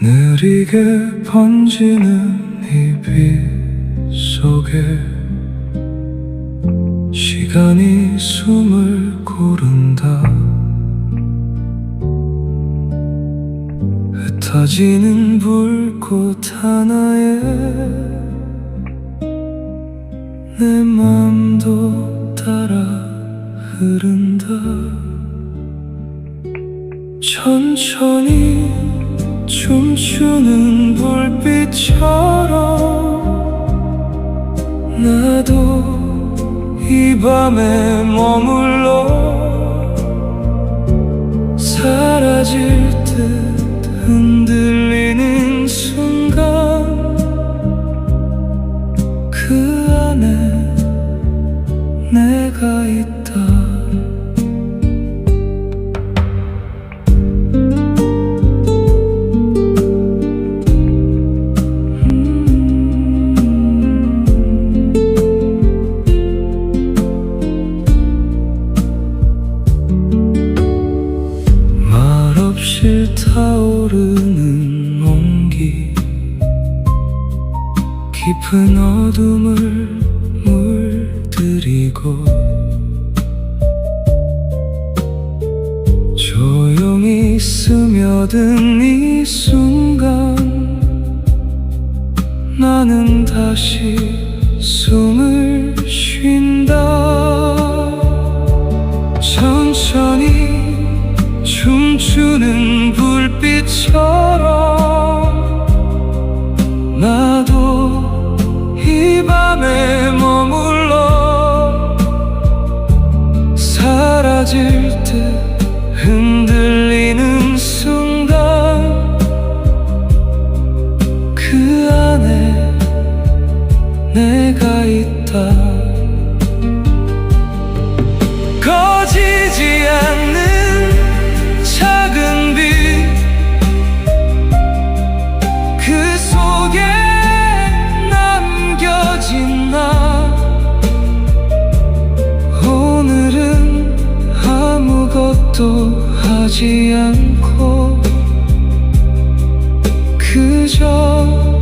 느리게 번지는 이 빛 속에 시간이 숨을 고른다. 흩어지는 불꽃 하나에 내 맘도 따라 흐른다. 천천히 춤추는 불빛처럼 나도 이 밤에 머물러 사라질 듯 흔들리는 순간 그 안에 내가 있다. 말없이 타오르는 온기, 깊은 어둠을 물들이고 조용히 스며든 이 순간 나는 다시 숨을 쉰다. 천천히 춤추는 불빛처럼 나도 이 밤에 머물러 사라질 듯 흔들리는 순간 그 안에 내가 있다. 꺼지지 않는 작은 빛, 그 속에 남겨진 나. 오늘은 아무것도 하지 않고 그저